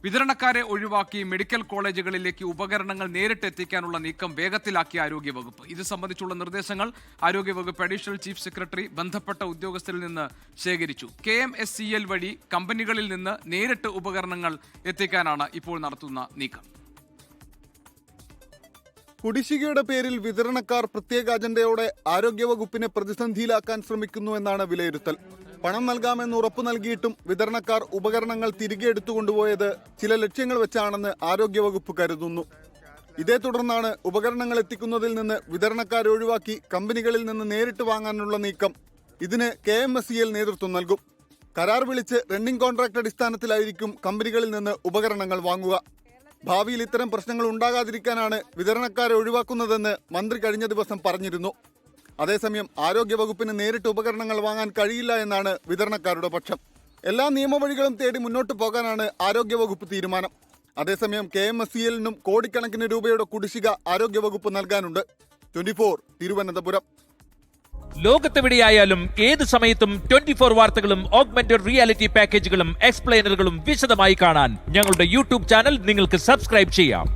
വിതരണക്കാരെ ഒഴിവാക്കി മെഡിക്കൽ കോളേജുകളിലേക്ക് ഉപകരണങ്ങൾ നേരിട്ട് എത്തിക്കാനുള്ള നീക്കം വേഗത്തിലാക്കിയ ആരോഗ്യവകുപ്പ്. ഇത് സംബന്ധിച്ചുള്ള നിർദ്ദേശങ്ങൾ ആരോഗ്യവകുപ്പ് അഡീഷണൽ ചീഫ് സെക്രട്ടറി ബന്ധപ്പെട്ട ഉദ്യോഗസ്ഥരിൽ നിന്ന് ശേഖരിച്ചു. KMSCL വഴി കമ്പനികളിൽ നിന്ന് നേരിട്ട് ഉപകരണങ്ങൾ എത്തിക്കാനാണ് ഇപ്പോൾ നടത്തുന്ന നീക്കം. കുടിശ്ശികയുടെ പേരിൽ വിതരണക്കാർ പ്രത്യേക അജണ്ടയോടെ ആരോഗ്യവകുപ്പിനെ പ്രതിസന്ധിയിലാക്കാൻ ശ്രമിക്കുന്നുവെന്നാണ് വിലയിരുത്തൽ. പണം നൽകാമെന്ന് ഉറപ്പു നൽകിയിട്ടും വിതരണക്കാർ ഉപകരണങ്ങൾ തിരികെ എടുത്തുകൊണ്ടുപോയത് ചില ലക്ഷ്യങ്ങൾ വെച്ചാണെന്ന് ആരോഗ്യവകുപ്പ് കരുതുന്നു. ഇതേ തുടർന്നാണ് ഉപകരണങ്ങൾ എത്തിക്കുന്നതിൽ നിന്ന് വിതരണക്കാരെ ഒഴിവാക്കി കമ്പനികളിൽ നിന്ന് നേരിട്ട് വാങ്ങാനുള്ള നീക്കം. ഇതിന് KMSCL നേതൃത്വം നൽകും. കരാർ വിളിച്ച് റണ്ണിംഗ് കോൺട്രാക്ട് അടിസ്ഥാനത്തിലായിരിക്കും കമ്പനികളിൽ നിന്ന് ഉപകരണങ്ങൾ വാങ്ങുക. ഭാവിയിൽ ഇത്തരം പ്രശ്നങ്ങൾ ഉണ്ടാകാതിരിക്കാനാണ് വിതരണക്കാരെ ഒഴിവാക്കുന്നതെന്ന് മന്ത്രി കഴിഞ്ഞ ദിവസം പറഞ്ഞിരുന്നു. അതേസമയം ആരോഗ്യവകുപ്പിന് നേരിട്ട് ഉപകരണങ്ങൾ വാങ്ങാൻ കഴിയില്ല എന്നാണ് വിതരണക്കാരുടെ പക്ഷം. എല്ലാ നിയമവഴികളും തേടി മുന്നോട്ട് പോകാനാണ് ആരോഗ്യവകുപ്പ് തീരുമാനം. അതേസമയം KMSCL-നും കോടിക്കണക്കിന് രൂപയുടെ കുടിശ്ശിക ആരോഗ്യവകുപ്പ് നൽകാനുണ്ട്. 24 തിരുവനന്തപുരം. ലോകത്തെവിടെയായാലും ഏത് സമയത്തും 24 വാർത്തകളും ഓഗ്മെന്റഡ് റിയാലിറ്റി പാക്കേജുകളും എക്സ്പ്ലെയിനറുകളും വിശദമായി കാണാൻ ഞങ്ങളുടെ യൂട്യൂബ് ചാനൽ നിങ്ങൾക്ക് സബ്സ്ക്രൈബ് ചെയ്യാം.